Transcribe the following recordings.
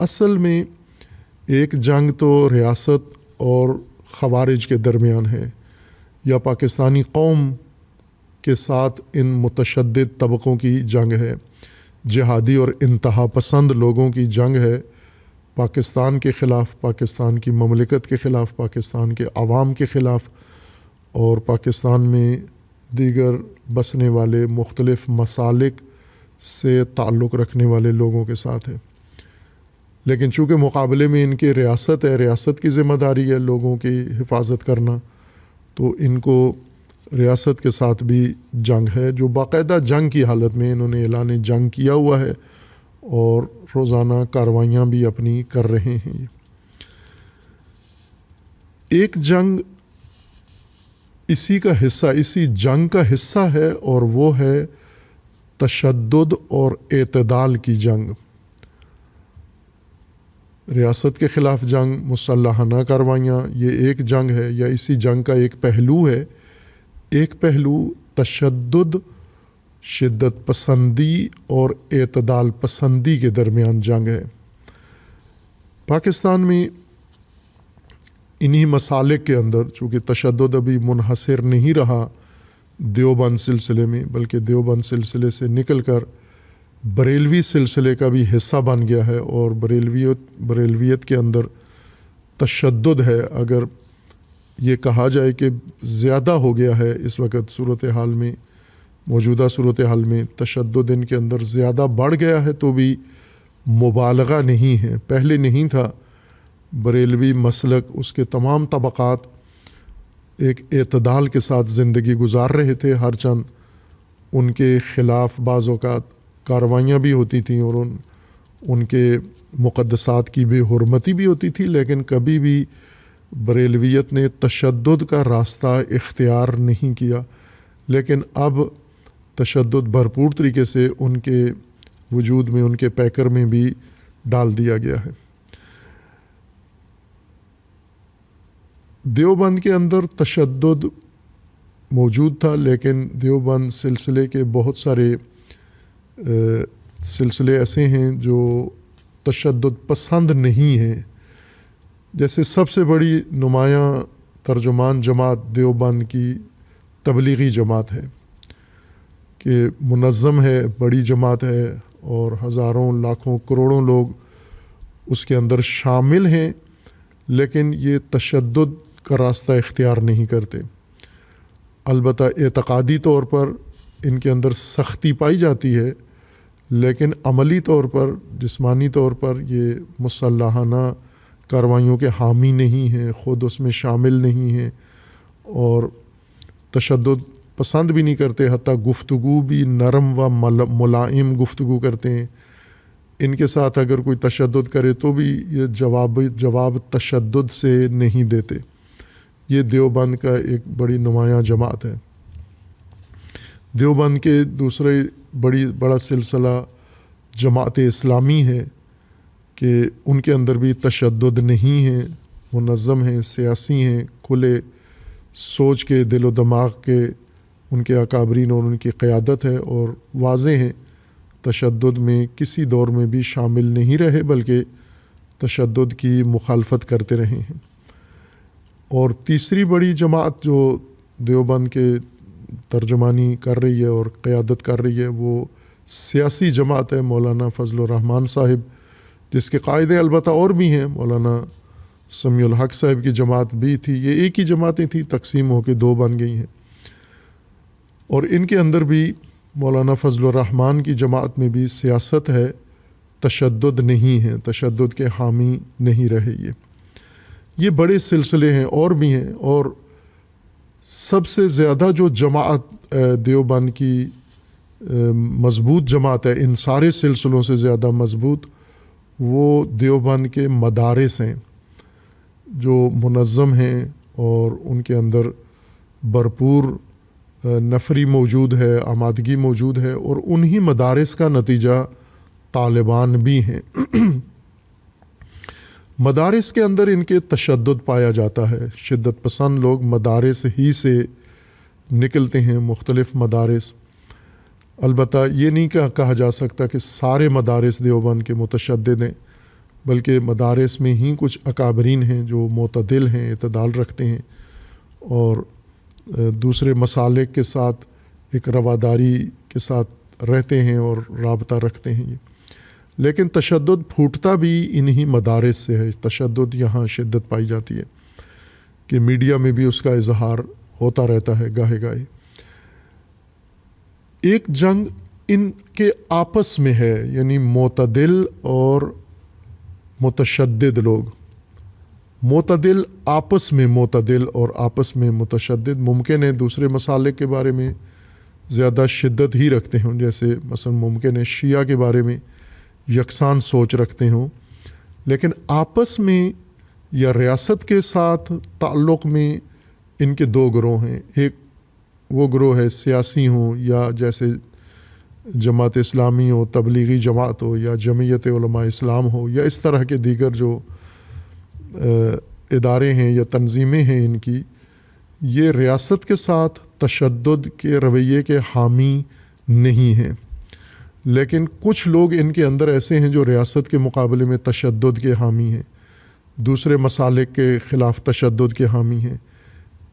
اصل میں ایک جنگ تو ریاست اور خوارج کے درمیان ہے، یا پاکستانی قوم کے ساتھ ان متشدد طبقوں کی جنگ ہے، جہادی اور انتہا پسند لوگوں کی جنگ ہے، پاکستان کے خلاف، پاکستان کی مملکت کے خلاف، پاکستان کے عوام کے خلاف، اور پاکستان میں دیگر بسنے والے مختلف مسالک سے تعلق رکھنے والے لوگوں کے ساتھ ہے۔ لیکن چونکہ مقابلے میں ان کی ریاست ہے، ریاست کی ذمہ داری ہے لوگوں کی حفاظت کرنا، تو ان کو ریاست کے ساتھ بھی جنگ ہے، جو باقاعدہ جنگ کی حالت میں انہوں نے اعلان جنگ کیا ہوا ہے اور روزانہ کارروائیاں بھی اپنی کر رہے ہیں۔ ایک جنگ اسی کا حصہ، اسی جنگ کا حصہ ہے، اور وہ ہے تشدد اور اعتدال کی جنگ۔ ریاست کے خلاف جنگ، مسلحانہ کارروائیاں، یہ ایک جنگ ہے یا اسی جنگ کا ایک پہلو ہے۔ ایک پہلو تشدد، شدت پسندی اور اعتدال پسندی کے درمیان جنگ ہے۔ پاکستان میں انہی مسالک کے اندر چونکہ تشدد ابھی منحصر نہیں رہا دیوبند سلسلے میں، بلکہ دیوبند سلسلے سے نکل کر بریلوی سلسلے کا بھی حصہ بن گیا ہے، اور بریلویت کے اندر تشدد ہے۔ اگر یہ کہا جائے کہ زیادہ ہو گیا ہے اس وقت صورتحال میں، موجودہ صورتحال میں تشدد ان کے اندر زیادہ بڑھ گیا ہے، تو بھی مبالغہ نہیں ہے۔ پہلے نہیں تھا۔ بریلوی مسلک، اس کے تمام طبقات ایک اعتدال کے ساتھ زندگی گزار رہے تھے، ہر چند ان کے خلاف بعض اوقات کارروائیاں بھی ہوتی تھیں اور ان کے مقدسات کی بے حرمتی بھی ہوتی تھی، لیکن کبھی بھی بریلویت نے تشدد کا راستہ اختیار نہیں کیا۔ لیکن اب تشدد بھرپور طریقے سے ان کے وجود میں، ان کے پیکر میں بھی ڈال دیا گیا ہے۔ دیوبند کے اندر تشدد موجود تھا، لیکن دیوبند سلسلے کے بہت سارے سلسلے ایسے ہیں جو تشدد پسند نہیں ہیں۔ جیسے سب سے بڑی نمایاں ترجمان جماعت دیوبند کی تبلیغی جماعت ہے، کہ منظم ہے، بڑی جماعت ہے، اور ہزاروں، لاکھوں، کروڑوں لوگ اس کے اندر شامل ہیں، لیکن یہ تشدد کا راستہ اختیار نہیں کرتے۔ البتہ اعتقادی طور پر ان کے اندر سختی پائی جاتی ہے، لیکن عملی طور پر، جسمانی طور پر یہ مسلحانہ کارروائیوں کے حامی نہیں ہیں، خود اس میں شامل نہیں ہیں، اور تشدد پسند بھی نہیں کرتے، حتیٰ گفتگو بھی نرم و ملائم گفتگو کرتے ہیں۔ ان کے ساتھ اگر کوئی تشدد کرے تو بھی یہ جواب تشدد سے نہیں دیتے۔ یہ دیوبند کا ایک بڑی نمایاں جماعت ہے۔ دیوبند کے دوسرے بڑا سلسلہ جماعت اسلامی ہے، کہ ان کے اندر بھی تشدد نہیں ہے، منظم ہیں، سیاسی ہیں، کھلے سوچ کے، دل و دماغ کے ان کے اکابرین اور ان کی قیادت ہے، اور واضح ہیں، تشدد میں کسی دور میں بھی شامل نہیں رہے، بلکہ تشدد کی مخالفت کرتے رہے ہیں۔ اور تیسری بڑی جماعت جو دیوبند کے ترجمانی کر رہی ہے اور قیادت کر رہی ہے، وہ سیاسی جماعت ہے، مولانا فضل الرحمان صاحب، جس کے قائد البتہ اور بھی ہیں، مولانا سمیع الحق صاحب کی جماعت بھی تھی۔ یہ ایک ہی جماعتیں تھیں، تقسیم ہو کے دو بن گئی ہیں، اور ان کے اندر بھی مولانا فضل الرحمان کی جماعت میں بھی سیاست ہے، تشدد نہیں ہے، تشدد کے حامی نہیں رہے۔ یہ بڑے سلسلے ہیں، اور بھی ہیں، اور سب سے زیادہ جو جماعت دیوبند کی مضبوط جماعت ہے، ان سارے سلسلوں سے زیادہ مضبوط، وہ دیوبند کے مدارس ہیں، جو منظم ہیں، اور ان کے اندر بھرپور نفری موجود ہے، آمادگی موجود ہے، اور انہی مدارس کا نتیجہ طالبان بھی ہیں۔ مدارس کے اندر ان کے تشدد پایا جاتا ہے، شدت پسند لوگ مدارس ہی سے نکلتے ہیں، مختلف مدارس۔ البتہ یہ نہیں کہا جا سکتا کہ سارے مدارس دیوبند کے متشدد ہیں، بلکہ مدارس میں ہی کچھ اکابرین ہیں جو معتدل ہیں، اعتدال رکھتے ہیں اور دوسرے مسالک کے ساتھ ایک رواداری کے ساتھ رہتے ہیں اور رابطہ رکھتے ہیں۔ لیکن تشدد پھوٹتا بھی انہی مدارس سے ہے۔ تشدد یہاں شدت پائی جاتی ہے کہ میڈیا میں بھی اس کا اظہار ہوتا رہتا ہے گاہے گاہے۔ ایک جنگ ان کے آپس میں ہے، یعنی معتدل اور متشدد لوگ۔ معتدل آپس میں معتدل اور آپس میں متشدد ممکن ہے دوسرے مسالک کے بارے میں زیادہ شدت ہی رکھتے ہوں، جیسے مثلا ممکن ہے شیعہ کے بارے میں یکساں سوچ رکھتے ہوں، لیکن آپس میں یا ریاست کے ساتھ تعلق میں ان کے دو گروہ ہیں۔ ایک وہ گروہ ہے سیاسی ہوں یا جیسے جماعت اسلامی ہو، تبلیغی جماعت ہو یا جمعیت علماء اسلام ہو یا اس طرح کے دیگر جو ادارے ہیں یا تنظیمیں ہیں ان کی، یہ ریاست کے ساتھ تشدد کے رویے کے حامی نہیں ہیں، لیکن کچھ لوگ ان کے اندر ایسے ہیں جو ریاست کے مقابلے میں تشدد کے حامی ہیں، دوسرے مسالک کے خلاف تشدد کے حامی ہیں۔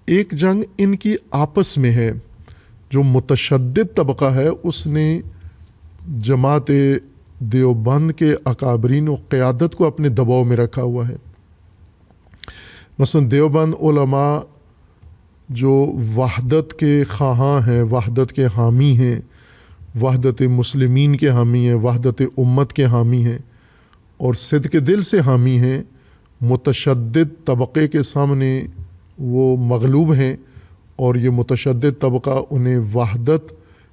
ایک جنگ ان کی آپس میں ہے۔ جو متشدد طبقہ ہے اس نے جماعت دیوبند کے اکابرین و قیادت کو اپنے دباؤ میں رکھا ہوا ہے۔ مثلا دیوبند علماء جو وحدت کے خواہاں ہیں، وحدت کے حامی ہیں، وحدت مسلمین کے حامی ہیں، وحدت امت کے حامی ہیں اور صدق دل سے حامی ہیں، متشدد طبقے کے سامنے وہ مغلوب ہیں اور یہ متشدد طبقہ انہیں وحدت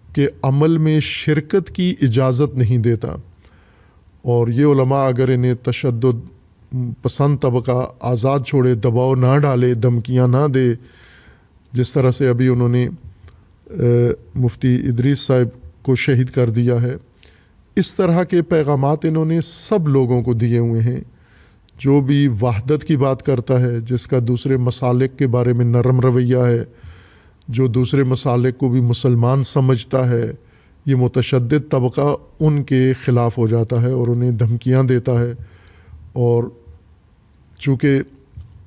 کے عمل میں شرکت کی اجازت نہیں دیتا، اور یہ علماء اگر انہیں تشدد پسند طبقہ آزاد چھوڑے، دباؤ نہ ڈالے، دھمکیاں نہ دے، جس طرح سے ابھی انہوں نے مفتی ادریس صاحب کو شہید کر دیا ہے، اس طرح کے پیغامات انہوں نے سب لوگوں کو دیے ہوئے ہیں۔ جو بھی وحدت کی بات کرتا ہے، جس کا دوسرے مسالک کے بارے میں نرم رویہ ہے، جو دوسرے مسالک کو بھی مسلمان سمجھتا ہے، یہ متشدد طبقہ ان کے خلاف ہو جاتا ہے اور انہیں دھمکیاں دیتا ہے، اور چونکہ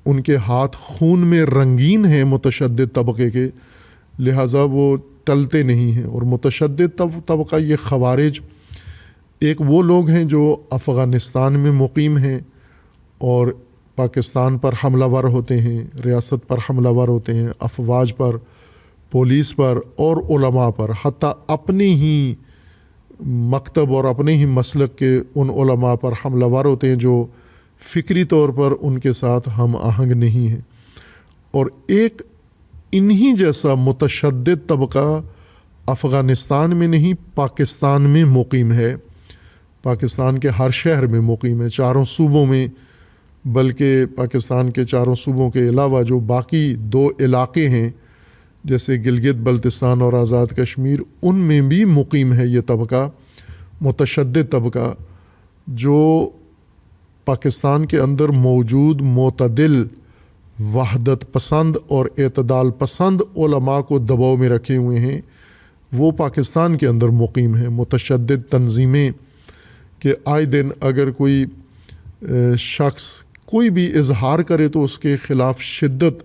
ان کے ہاتھ خون میں رنگین ہیں متشدد طبقے کے، لہٰذا وہ ٹلتے نہیں ہیں۔ اور متشدد طبقہ یہ خوارج ایک وہ لوگ ہیں جو افغانستان میں مقیم ہیں اور پاکستان پر حملہ ور ہوتے ہیں، ریاست پر حملہ ور ہوتے ہیں، افواج پر، پولیس پر اور علماء پر، حتیٰ اپنے ہی مکتب اور اپنے ہی مسلک کے ان علماء پر حملہ ور ہوتے ہیں جو فکری طور پر ان کے ساتھ ہم آہنگ نہیں ہیں۔ اور ایک انہی جیسا متشدد طبقہ افغانستان میں نہیں، پاکستان میں مقیم ہے، پاکستان کے ہر شہر میں مقیم ہے، چاروں صوبوں میں، بلکہ پاکستان کے چاروں صوبوں کے علاوہ جو باقی 2 علاقے ہیں جیسے گلگت بلتستان اور آزاد کشمیر، ان میں بھی مقیم ہے یہ طبقہ، متشدد طبقہ، جو پاکستان کے اندر موجود معتدل، وحدت پسند اور اعتدال پسند علماء کو دباؤ میں رکھے ہوئے ہیں، وہ پاکستان کے اندر مقیم ہیں۔ متشدد تنظیمیں کہ آئے دن اگر کوئی شخص کوئی بھی اظہار کرے تو اس کے خلاف شدت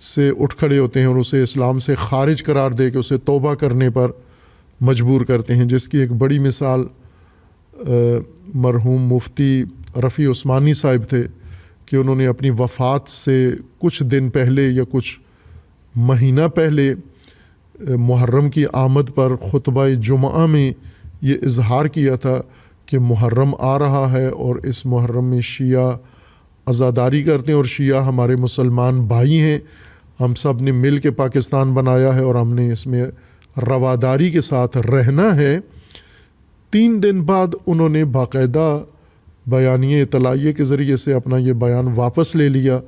سے اٹھ کھڑے ہوتے ہیں اور اسے اسلام سے خارج قرار دے کے اسے توبہ کرنے پر مجبور کرتے ہیں، جس کی ایک بڑی مثال مرحوم مفتی رفیع عثمانی صاحب تھے کہ انہوں نے اپنی وفات سے کچھ دن پہلے یا کچھ مہینہ پہلے محرم کی آمد پر خطبہ جمعہ میں یہ اظہار کیا تھا کہ محرم آ رہا ہے اور اس محرم میں شیعہ عزاداری کرتے ہیں اور شیعہ ہمارے مسلمان بھائی ہیں، ہم سب نے مل کے پاکستان بنایا ہے اور ہم نے اس میں رواداری کے ساتھ رہنا ہے۔ 3 دن بعد انہوں نے باقاعدہ بیانیے اطلاعیے کے ذریعے سے اپنا یہ بیان واپس لے لیا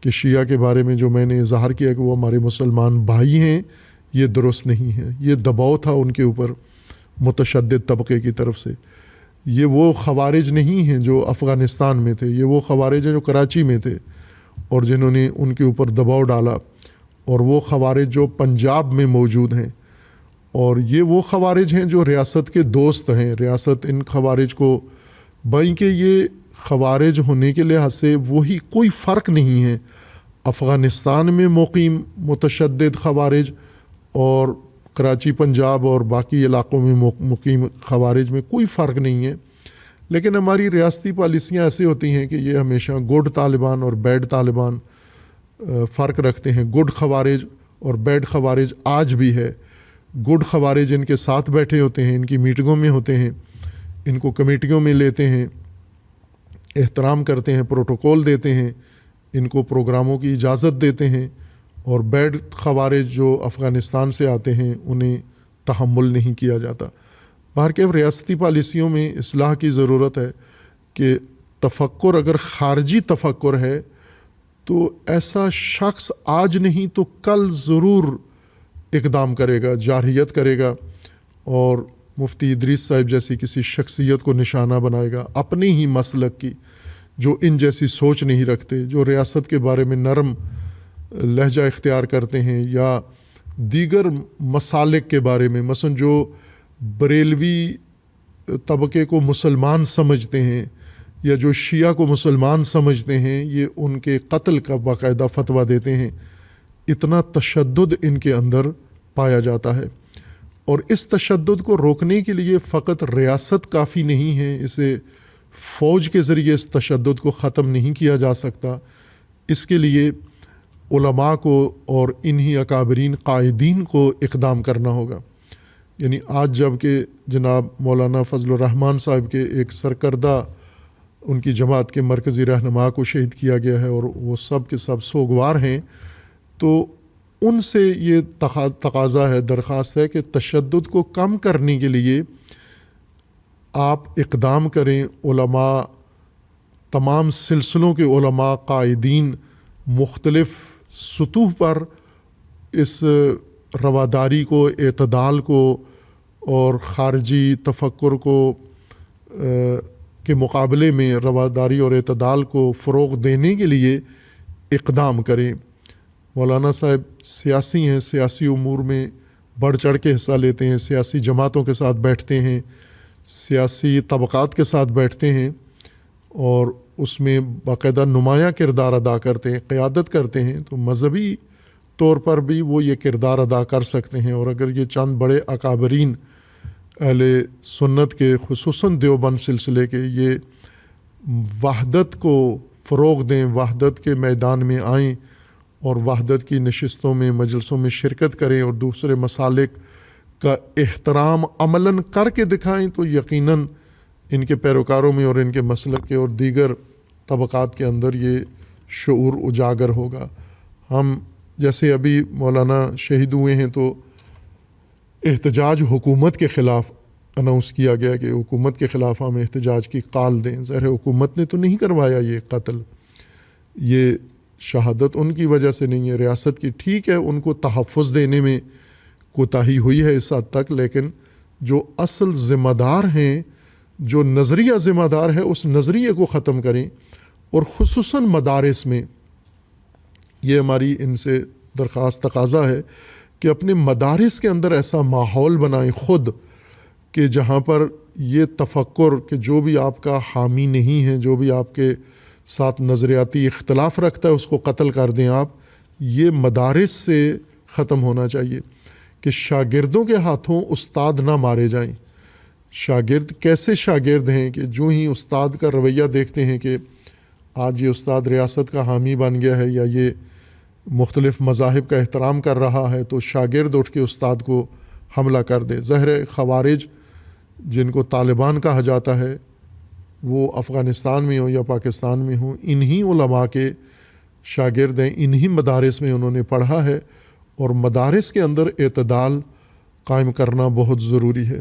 کہ شیعہ کے بارے میں جو میں نے اظہار کیا کہ وہ ہمارے مسلمان بھائی ہیں، یہ درست نہیں ہے۔ یہ دباؤ تھا ان کے اوپر متشدد طبقے کی طرف سے۔ یہ وہ خوارج نہیں ہیں جو افغانستان میں تھے، یہ وہ خوارج ہیں جو کراچی میں تھے اور جنہوں نے ان کے اوپر دباؤ ڈالا، اور وہ خوارج جو پنجاب میں موجود ہیں، اور یہ وہ خوارج ہیں جو ریاست کے دوست ہیں۔ ریاست ان خوارج کو، بھائی کہ یہ خوارج ہونے کے لحاظ سے وہی کوئی فرق نہیں ہے افغانستان میں مقیم متشدد خوارج اور کراچی پنجاب اور باقی علاقوں میں مقیم خوارج میں کوئی فرق نہیں ہے. لیکن ہماری ریاستی پالیسیاں ایسی ہوتی ہیں کہ یہ ہمیشہ گڈ طالبان اور بیڈ طالبان فرق رکھتے ہیں. گڈ خوارج اور بیڈ خوارج آج بھی ہے. گڈ خوارج ان کے ساتھ بیٹھے ہوتے ہیں, ان کی میٹنگوں میں ہوتے ہیں, ان کو کمیٹیوں میں لیتے ہیں, احترام کرتے ہیں, پروٹوکول دیتے ہیں, ان کو پروگراموں کی اجازت دیتے ہیں. اور بیڈ خوارج جو افغانستان سے آتے ہیں انہیں تحمل نہیں کیا جاتا. بہرکیف ریاستی پالیسیوں میں اصلاح کی ضرورت ہے کہ تفکر اگر خارجی تفکر ہے تو ایسا شخص آج نہیں تو کل ضرور اقدام کرے گا, جارحیت کرے گا اور مفتی ادریس صاحب جیسی کسی شخصیت کو نشانہ بنائے گا اپنے ہی مسلک کی, جو ان جیسی سوچ نہیں رکھتے, جو ریاست کے بارے میں نرم لہجہ اختیار کرتے ہیں یا دیگر مسالک کے بارے میں, مثلا جو بریلوی طبقے کو مسلمان سمجھتے ہیں یا جو شیعہ کو مسلمان سمجھتے ہیں, یہ ان کے قتل کا باقاعدہ فتویٰ دیتے ہیں. اتنا تشدد ان کے اندر پایا جاتا ہے اور اس تشدد کو روکنے کے لیے فقط ریاست کافی نہیں ہے, اسے فوج کے ذریعے اس تشدد کو ختم نہیں کیا جا سکتا. اس کے لیے علماء کو اور انہی اکابرین قائدین کو اقدام کرنا ہوگا. یعنی آج جب کہ جناب مولانا فضل الرحمن صاحب کے ایک سرکردہ ان کی جماعت کے مرکزی رہنما کو شہید کیا گیا ہے اور وہ سب کے سب سوگوار ہیں, تو ان سے یہ تقاضا ہے, درخواست ہے کہ تشدد کو کم کرنے کے لیے آپ اقدام کریں. علماء, تمام سلسلوں کے علماء قائدین مختلف سطوح پر اس رواداری کو, اعتدال کو اور خارجی تفکر کو کے مقابلے میں رواداری اور اعتدال کو فروغ دینے کے لیے اقدام کریں. مولانا صاحب سیاسی ہیں, سیاسی امور میں بڑھ چڑھ کے حصہ لیتے ہیں, سیاسی جماعتوں کے ساتھ بیٹھتے ہیں, سیاسی طبقات کے ساتھ بیٹھتے ہیں اور اس میں باقاعدہ نمایاں کردار ادا کرتے ہیں, قیادت کرتے ہیں. تو مذہبی طور پر بھی وہ یہ کردار ادا کر سکتے ہیں. اور اگر یہ چند بڑے اکابرین اہل سنت کے, خصوصاً دیوبند سلسلے کے, یہ وحدت کو فروغ دیں, وحدت کے میدان میں آئیں اور وحدت کی نشستوں میں, مجلسوں میں شرکت کریں اور دوسرے مسالک کا احترام عملاً کر کے دکھائیں, تو یقیناً ان کے پیروکاروں میں اور ان کے مسلک کے اور دیگر طبقات کے اندر یہ شعور اجاگر ہوگا. ہم جیسے ابھی مولانا شہید ہوئے ہیں تو احتجاج حکومت کے خلاف اناؤنس کیا گیا کہ حکومت کے خلاف ہم احتجاج کی کال دیں. ظاہر حکومت نے تو نہیں کروایا یہ قتل, یہ شہادت ان کی وجہ سے نہیں ہے, ریاست کی. ٹھیک ہے, ان کو تحفظ دینے میں کوتاہی ہوئی ہے اس حد تک, لیکن جو اصل ذمہ دار ہیں, جو نظریہ ذمہ دار ہے, اس نظریے کو ختم کریں. اور خصوصاً مدارس میں یہ ہماری ان سے درخواست تقاضا ہے کہ اپنے مدارس کے اندر ایسا ماحول بنائیں خود کہ جہاں پر یہ تفکر کہ جو بھی آپ کا حامی نہیں ہے, جو بھی آپ کے ساتھ نظریاتی اختلاف رکھتا ہے, اس کو قتل کر دیں آپ. یہ مدارس سے ختم ہونا چاہیے کہ شاگردوں کے ہاتھوں استاد نہ مارے جائیں. شاگرد کیسے شاگرد ہیں کہ جو ہی استاد کا رویہ دیکھتے ہیں کہ آج یہ استاد ریاست کا حامی بن گیا ہے یا یہ مختلف مذاہب کا احترام کر رہا ہے, تو شاگرد اٹھ کے استاد کو حملہ کر دے. ظاہر خوارج جن کو طالبان کہا جاتا ہے, وہ افغانستان میں ہوں یا پاکستان میں ہوں, انہی علماء کے شاگرد ہیں, انہی مدارس میں انہوں نے پڑھا ہے. اور مدارس کے اندر اعتدال قائم کرنا بہت ضروری ہے.